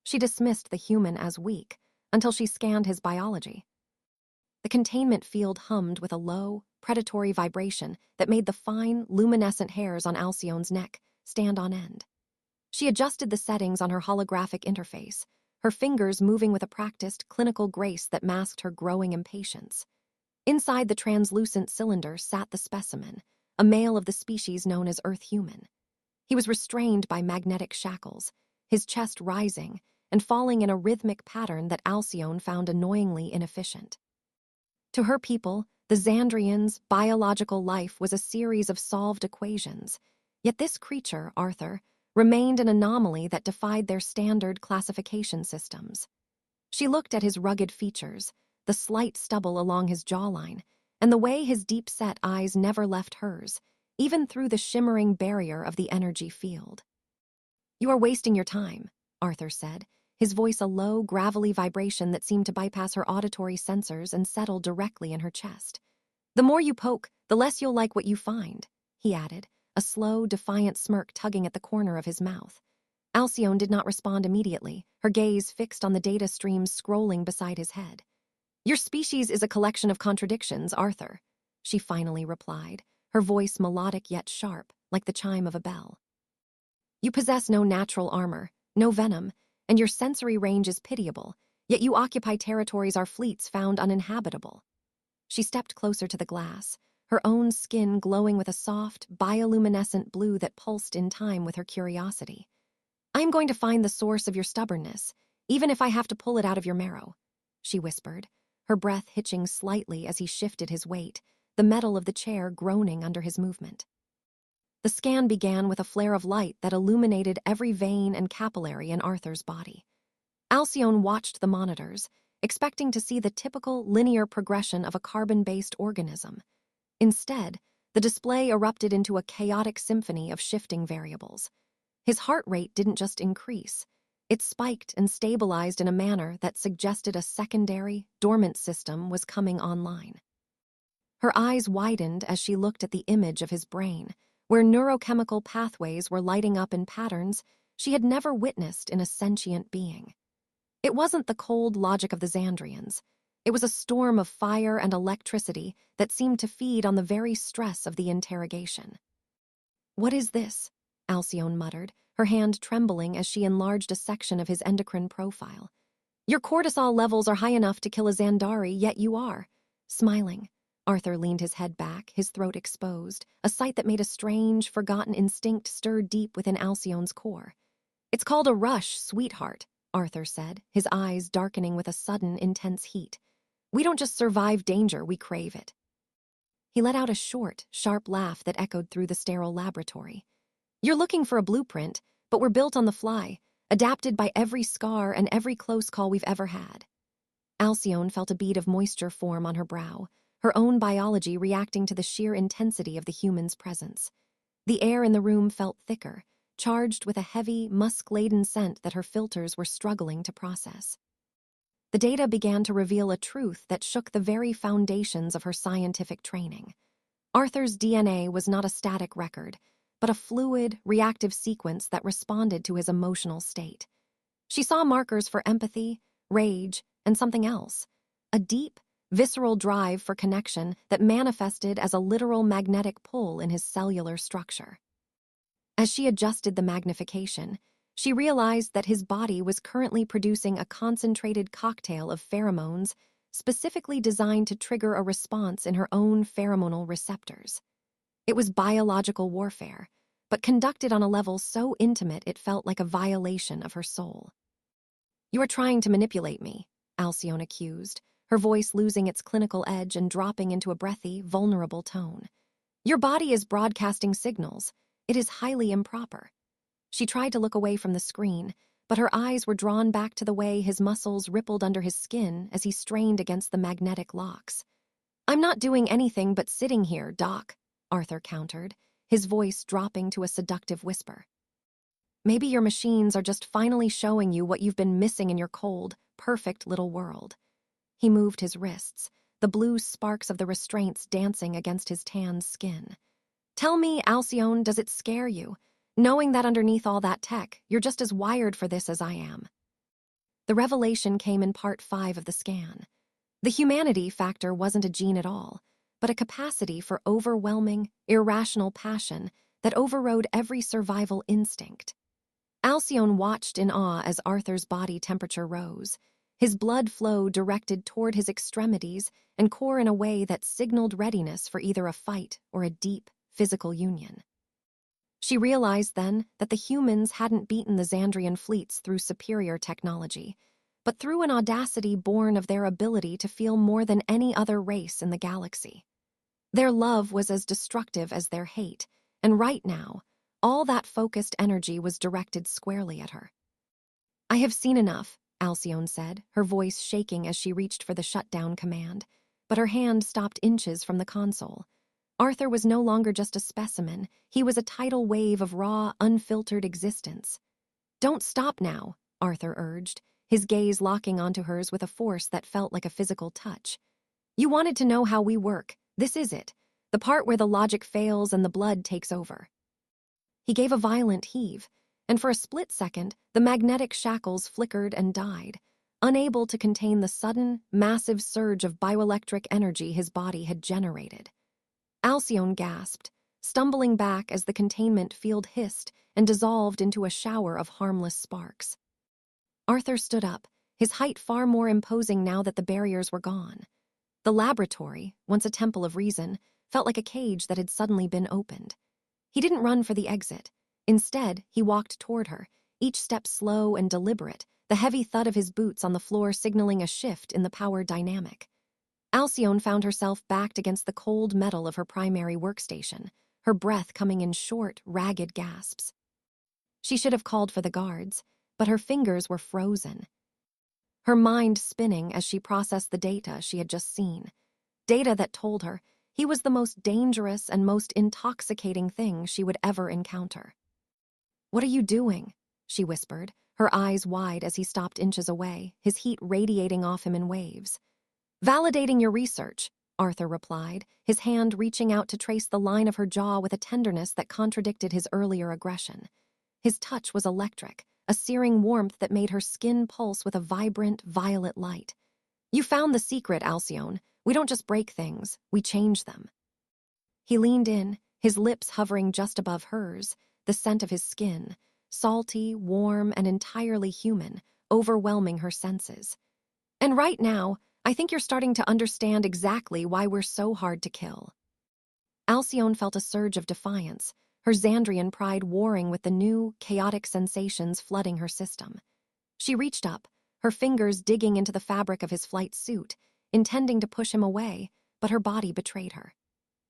She dismissed the human as weak until she scanned his biology. The containment field hummed with a low, predatory vibration that made the fine, luminescent hairs on Alcyone's neck stand on end. She adjusted the settings on her holographic interface, her fingers moving with a practiced, clinical grace that masked her growing impatience. Inside the translucent cylinder sat the specimen, a male of the species known as Earth human. He was restrained by magnetic shackles, his chest rising and falling in a rhythmic pattern that Alcyone found annoyingly inefficient. To her people, the Xandrians' biological life was a series of solved equations, yet this creature, Arthur, remained an anomaly that defied their standard classification systems. She looked at his rugged features, the slight stubble along his jawline, and the way his deep-set eyes never left hers, even through the shimmering barrier of the energy field. "You are wasting your time," Arthur said, his voice a low, gravelly vibration that seemed to bypass her auditory sensors and settle directly in her chest. "The more you poke, the less you'll like what you find," he added, a slow, defiant smirk tugging at the corner of his mouth. Alcyone did not respond immediately, her gaze fixed on the data streams scrolling beside his head. "Your species is a collection of contradictions, Arthur," she finally replied, her voice melodic yet sharp, like the chime of a bell. "You possess no natural armor, no venom, and your sensory range is pitiable, yet you occupy territories our fleets found uninhabitable." She stepped closer to the glass, her own skin glowing with a soft, bioluminescent blue that pulsed in time with her curiosity. "I am going to find the source of your stubbornness, even if I have to pull it out of your marrow," she whispered, her breath hitching slightly as he shifted his weight, the metal of the chair groaning under his movement. The scan began with a flare of light that illuminated every vein and capillary in Arthur's body. Alcyone watched the monitors, expecting to see the typical linear progression of a carbon-based organism. Instead, the display erupted into a chaotic symphony of shifting variables. His heart rate didn't just increase. It spiked and stabilized in a manner that suggested a secondary, dormant system was coming online. Her eyes widened as she looked at the image of his brain, where neurochemical pathways were lighting up in patterns she had never witnessed in a sentient being. It wasn't the cold logic of the Xandrians. It was a storm of fire and electricity that seemed to feed on the very stress of the interrogation. "What is this?" Alcyone muttered, her hand trembling as she enlarged a section of his endocrine profile. "Your cortisol levels are high enough to kill a Xandari, yet you are." Smiling, Arthur leaned his head back, his throat exposed, a sight that made a strange, forgotten instinct stir deep within Alcyone's core. "It's called a rush, sweetheart," Arthur said, his eyes darkening with a sudden, intense heat. "We don't just survive danger, we crave it." He let out a short, sharp laugh that echoed through the sterile laboratory. "You're looking for a blueprint, but we're built on the fly, adapted by every scar and every close call we've ever had." Alcyone felt a bead of moisture form on her brow, her own biology reacting to the sheer intensity of the human's presence. The air in the room felt thicker, charged with a heavy, musk-laden scent that her filters were struggling to process. The data began to reveal a truth that shook the very foundations of her scientific training. Arthur's DNA was not a static record, but a fluid, reactive sequence that responded to his emotional state. She saw markers for empathy, rage, and something else, a deep, visceral drive for connection that manifested as a literal magnetic pull in his cellular structure. As she adjusted the magnification, she realized that his body was currently producing a concentrated cocktail of pheromones specifically designed to trigger a response in her own pheromonal receptors. It was biological warfare, but conducted on a level so intimate it felt like a violation of her soul. "You are trying to manipulate me," Alcyone accused, her voice losing its clinical edge and dropping into a breathy, vulnerable tone. "Your body is broadcasting signals. It is highly improper." She tried to look away from the screen, but her eyes were drawn back to the way his muscles rippled under his skin as he strained against the magnetic locks. "I'm not doing anything but sitting here, Doc," Arthur countered, his voice dropping to a seductive whisper. "Maybe your machines are just finally showing you what you've been missing in your cold, perfect little world." He moved his wrists, the blue sparks of the restraints dancing against his tanned skin. "Tell me, Alcyone, does it scare you, knowing that underneath all that tech, you're just as wired for this as I am?" The revelation came in part 5 of the scan. The humanity factor wasn't a gene at all, but a capacity for overwhelming, irrational passion that overrode every survival instinct. Alcyone watched in awe as Arthur's body temperature rose. His blood flow directed toward his extremities and core in a way that signaled readiness for either a fight or a deep, physical union. She realized then that the humans hadn't beaten the Xandrian fleets through superior technology, but through an audacity born of their ability to feel more than any other race in the galaxy. Their love was as destructive as their hate, and right now, all that focused energy was directed squarely at her. "I have seen enough," Alcyone said, her voice shaking as she reached for the shutdown command, but her hand stopped inches from the console. Arthur was no longer just a specimen, he was a tidal wave of raw, unfiltered existence. "Don't stop now," Arthur urged, his gaze locking onto hers with a force that felt like a physical touch. "You wanted to know how we work. This is it. The part where the logic fails and the blood takes over." He gave a violent heave, and for a split second, the magnetic shackles flickered and died, unable to contain the sudden, massive surge of bioelectric energy his body had generated. Alcyone gasped, stumbling back as the containment field hissed and dissolved into a shower of harmless sparks. Arthur stood up, his height far more imposing now that the barriers were gone. The laboratory, once a temple of reason, felt like a cage that had suddenly been opened. He didn't run for the exit. Instead, he walked toward her, each step slow and deliberate, the heavy thud of his boots on the floor signaling a shift in the power dynamic. Alcyone found herself backed against the cold metal of her primary workstation, her breath coming in short, ragged gasps. She should have called for the guards, but her fingers were frozen. Her mind spinning as she processed the data she had just seen. Data that told her he was the most dangerous and most intoxicating thing she would ever encounter. "What are you doing?" she whispered, her eyes wide as he stopped inches away, his heat radiating off him in waves. "Validating your research," Arthur replied, his hand reaching out to trace the line of her jaw with a tenderness that contradicted his earlier aggression. His touch was electric, a searing warmth that made her skin pulse with a vibrant, violet light. "You found the secret, Alcyone. We don't just break things, we change them." He leaned in, his lips hovering just above hers, the scent of his skin, salty, warm, and entirely human, overwhelming her senses. "And right now, I think you're starting to understand exactly why we're so hard to kill." Alcyone felt a surge of defiance, her Xandrian pride warring with the new, chaotic sensations flooding her system. She reached up, her fingers digging into the fabric of his flight suit, intending to push him away, but her body betrayed her.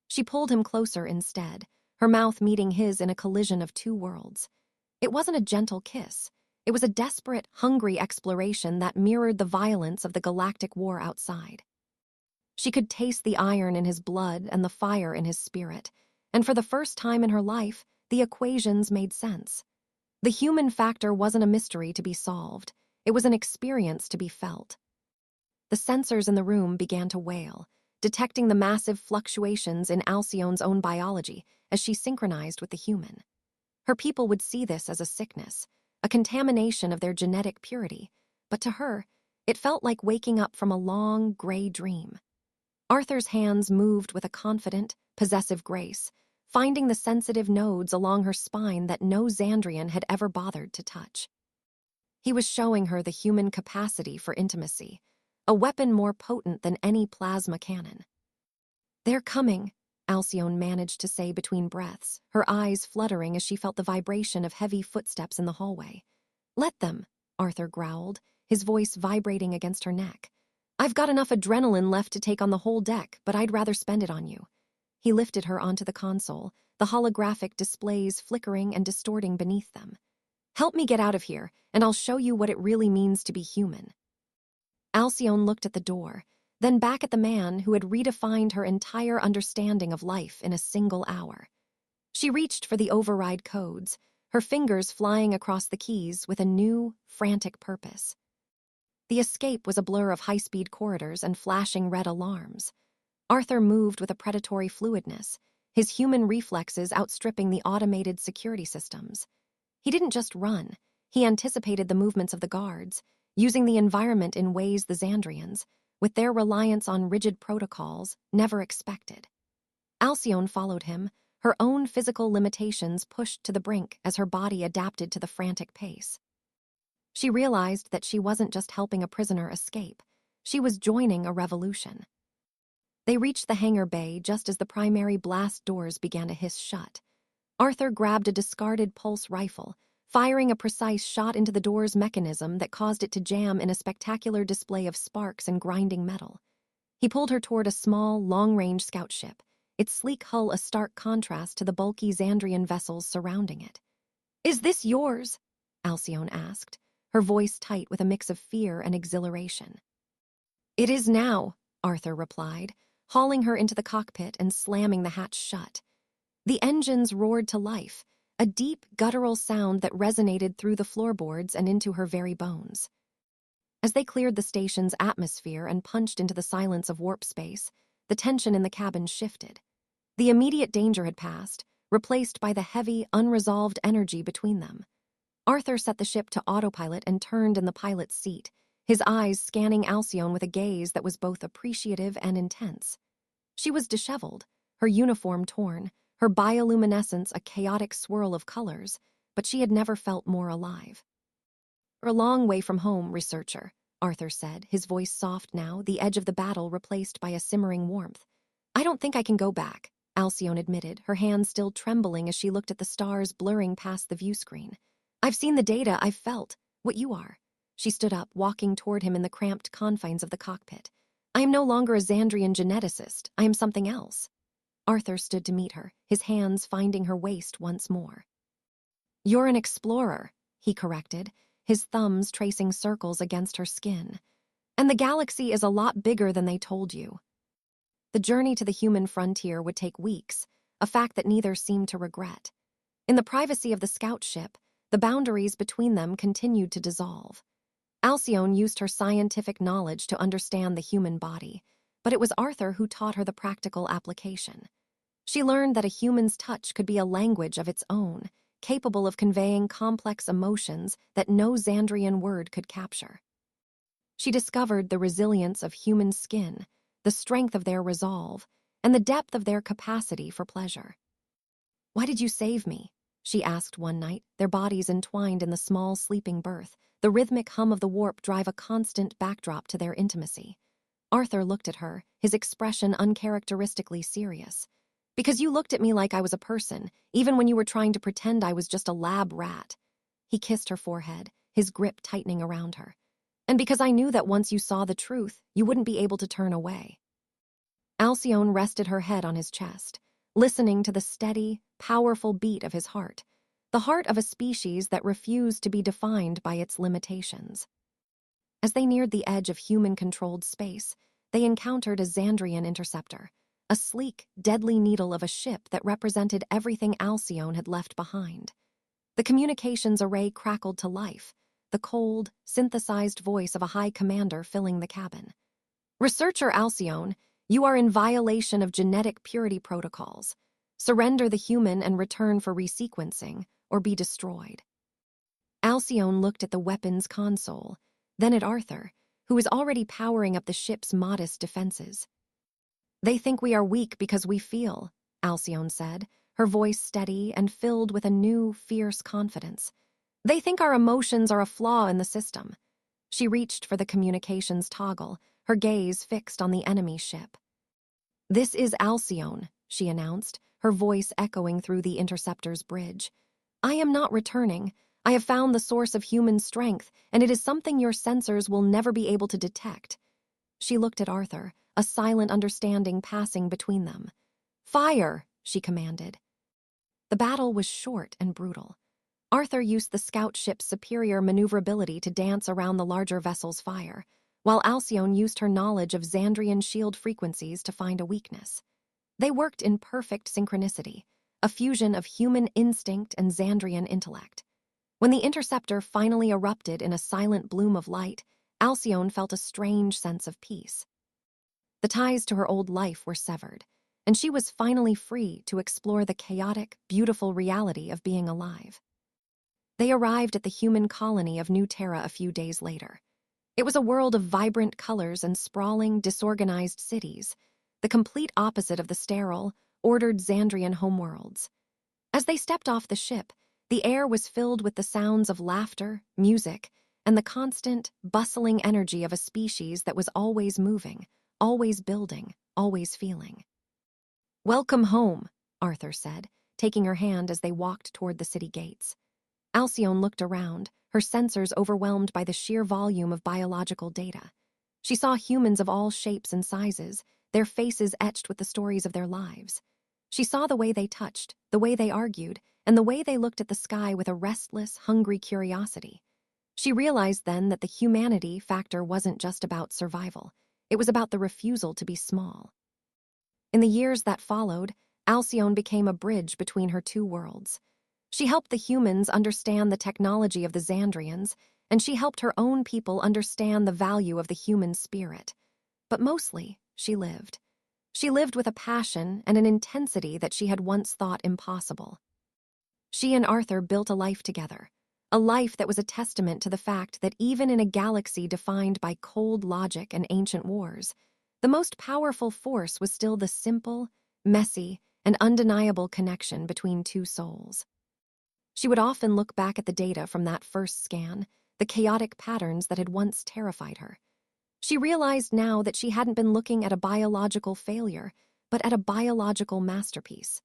She pulled him closer instead, her mouth meeting his in a collision of two worlds. It wasn't a gentle kiss. It was a desperate, hungry exploration that mirrored the violence of the galactic war outside. She could taste the iron in his blood and the fire in his spirit, and for the first time in her life, the equations made sense. The human factor wasn't a mystery to be solved. It was an experience to be felt. The sensors in the room began to wail, detecting the massive fluctuations in Alcyone's own biology as she synchronized with the human. Her people would see this as a sickness, a contamination of their genetic purity, but to her, it felt like waking up from a long, gray dream. Arthur's hands moved with a confident, possessive grace, finding the sensitive nodes along her spine that no Xandrian had ever bothered to touch. He was showing her the human capacity for intimacy, a weapon more potent than any plasma cannon. "They're coming," Alcyone managed to say between breaths, her eyes fluttering as she felt the vibration of heavy footsteps in the hallway. "Let them," Arthur growled, his voice vibrating against her neck. "I've got enough adrenaline left to take on the whole deck, but I'd rather spend it on you." He lifted her onto the console, the holographic displays flickering and distorting beneath them. "Help me get out of here, and I'll show you what it really means to be human." Alcyone looked at the door, then back at the man who had redefined her entire understanding of life in a single hour. She reached for the override codes, her fingers flying across the keys with a new, frantic purpose. The escape was a blur of high-speed corridors and flashing red alarms. Arthur moved with a predatory fluidness, his human reflexes outstripping the automated security systems. He didn't just run, he anticipated the movements of the guards, using the environment in ways the Xandrians, with their reliance on rigid protocols, never expected. Alcyone followed him, her own physical limitations pushed to the brink as her body adapted to the frantic pace. She realized that she wasn't just helping a prisoner escape, she was joining a revolution. They reached the hangar bay just as the primary blast doors began to hiss shut. Arthur grabbed a discarded pulse rifle, firing a precise shot into the door's mechanism that caused it to jam in a spectacular display of sparks and grinding metal. He pulled her toward a small, long-range scout ship, its sleek hull a stark contrast to the bulky Xandrian vessels surrounding it. "Is this yours?" Alcyone asked, her voice tight with a mix of fear and exhilaration. "It is now," Arthur replied, hauling her into the cockpit and slamming the hatch shut. The engines roared to life, a deep, guttural sound that resonated through the floorboards and into her very bones. As they cleared the station's atmosphere and punched into the silence of warp space, the tension in the cabin shifted. The immediate danger had passed, replaced by the heavy, unresolved energy between them. Arthur set the ship to autopilot and turned in the pilot's seat, his eyes scanning Alcyone with a gaze that was both appreciative and intense. She was disheveled, her uniform torn, her bioluminescence a chaotic swirl of colors, but she had never felt more alive. "We're a long way from home, Researcher," Arthur said, his voice soft now, the edge of the battle replaced by a simmering warmth. "I don't think I can go back," Alcyone admitted, her hands still trembling as she looked at the stars blurring past the view screen. "I've seen the data, I've felt what you are." She stood up, walking toward him in the cramped confines of the cockpit. "I am no longer a Xandrian geneticist, I am something else." Arthur stood to meet her, his hands finding her waist once more. "You're an explorer," he corrected, his thumbs tracing circles against her skin. "And the galaxy is a lot bigger than they told you." The journey to the human frontier would take weeks, a fact that neither seemed to regret. In the privacy of the scout ship, the boundaries between them continued to dissolve. Alcyone used her scientific knowledge to understand the human body, but it was Arthur who taught her the practical application. She learned that a human's touch could be a language of its own, capable of conveying complex emotions that no Xandrian word could capture. She discovered the resilience of human skin, the strength of their resolve, and the depth of their capacity for pleasure. "Why did you save me?" she asked one night, their bodies entwined in the small sleeping berth, the rhythmic hum of the warp drive a constant backdrop to their intimacy. Arthur looked at her, his expression uncharacteristically serious. "Because you looked at me like I was a person, even when you were trying to pretend I was just a lab rat." He kissed her forehead, his grip tightening around her. "And because I knew that once you saw the truth, you wouldn't be able to turn away." Alcyone rested her head on his chest, listening to the steady, powerful beat of his heart, the heart of a species that refused to be defined by its limitations. As they neared the edge of human-controlled space, they encountered a Xandrian interceptor, a sleek, deadly needle of a ship that represented everything Alcyone had left behind. The communications array crackled to life, the cold, synthesized voice of a high commander filling the cabin. "Researcher Alcyone, you are in violation of genetic purity protocols. Surrender the human and return for resequencing, or be destroyed." Alcyone looked at the weapons console, then at Arthur, who was already powering up the ship's modest defenses. "They think we are weak because we feel," Alcyone said, her voice steady and filled with a new, fierce confidence. "They think our emotions are a flaw in the system." She reached for the communications toggle, her gaze fixed on the enemy ship. "This is Alcyone," she announced, her voice echoing through the interceptor's bridge. "I am not returning. I have found the source of human strength, and it is something your sensors will never be able to detect." She looked at Arthur, a silent understanding passing between them. "Fire!" she commanded. The battle was short and brutal. Arthur used the scout ship's superior maneuverability to dance around the larger vessel's fire, while Alcyone used her knowledge of Xandrian shield frequencies to find a weakness. They worked in perfect synchronicity, a fusion of human instinct and Xandrian intellect. When the interceptor finally erupted in a silent bloom of light, Alcyone felt a strange sense of peace. The ties to her old life were severed, and she was finally free to explore the chaotic, beautiful reality of being alive. They arrived at the human colony of New Terra a few days later. It was a world of vibrant colors and sprawling, disorganized cities, the complete opposite of the sterile, ordered Xandrian homeworlds. As they stepped off the ship, the air was filled with the sounds of laughter, music, and the constant, bustling energy of a species that was always moving, always building, always feeling. "Welcome home," Arthur said, taking her hand as they walked toward the city gates. Alcyone looked around, her sensors overwhelmed by the sheer volume of biological data. She saw humans of all shapes and sizes, their faces etched with the stories of their lives. She saw the way they touched, the way they argued, and the way they looked at the sky with a restless, hungry curiosity. She realized then that the humanity factor wasn't just about survival. It was about the refusal to be small. In the years that followed, Alcyone became a bridge between her two worlds. She helped the humans understand the technology of the Xandrians, and she helped her own people understand the value of the human spirit. But mostly, she lived. She lived with a passion and an intensity that she had once thought impossible. She and Arthur built a life together, a life that was a testament to the fact that even in a galaxy defined by cold logic and ancient wars, the most powerful force was still the simple, messy, and undeniable connection between two souls. She would often look back at the data from that first scan, the chaotic patterns that had once terrified her. She realized now that she hadn't been looking at a biological failure, but at a biological masterpiece.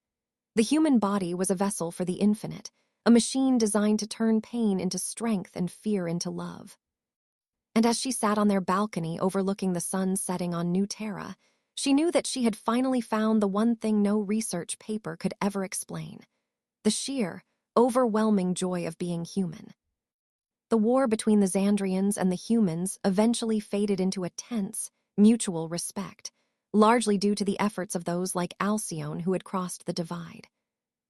The human body was a vessel for the infinite, a machine designed to turn pain into strength and fear into love. And as she sat on their balcony overlooking the sun setting on New Terra, she knew that she had finally found the one thing no research paper could ever explain: the sheer, overwhelming joy of being human. The war between the Xandrians and the humans eventually faded into a tense, mutual respect, largely due to the efforts of those like Alcyone who had crossed the divide.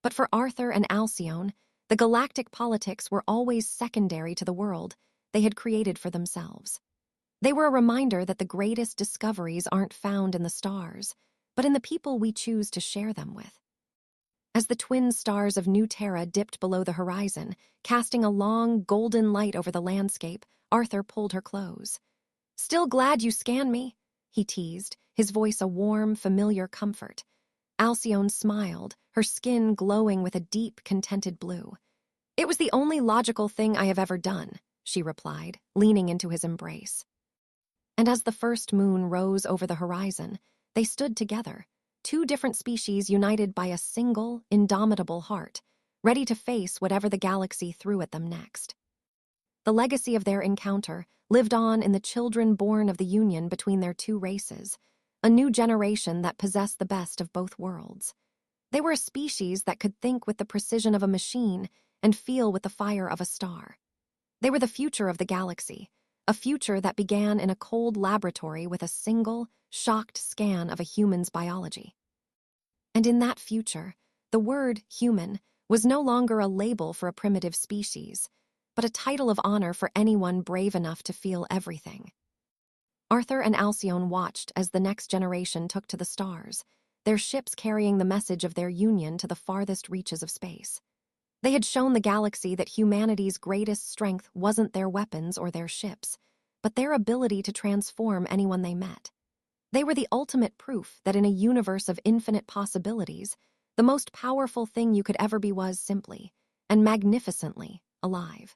But for Arthur and Alcyone, the galactic politics were always secondary to the world they had created for themselves. They were a reminder that the greatest discoveries aren't found in the stars, but in the people we choose to share them with. As the twin stars of New Terra dipped below the horizon, casting a long, golden light over the landscape, Arthur pulled her close. "Still glad you scanned me?" he teased, his voice a warm, familiar comfort. Alcyone smiled, her skin glowing with a deep, contented blue. "It was the only logical thing I have ever done," she replied, leaning into his embrace. And as the first moon rose over the horizon, they stood together, two different species united by a single, indomitable heart, ready to face whatever the galaxy threw at them next. The legacy of their encounter lived on in the children born of the union between their two races, a new generation that possessed the best of both worlds. They were a species that could think with the precision of a machine and feel with the fire of a star. They were the future of the galaxy, a future that began in a cold laboratory with a single, shocked scan of a human's biology. And in that future, the word human was no longer a label for a primitive species, but a title of honor for anyone brave enough to feel everything. Arthur and Alcyone watched as the next generation took to the stars, their ships carrying the message of their union to the farthest reaches of space. They had shown the galaxy that humanity's greatest strength wasn't their weapons or their ships, but their ability to transform anyone they met. They were the ultimate proof that in a universe of infinite possibilities, the most powerful thing you could ever be was simply, and magnificently, alive.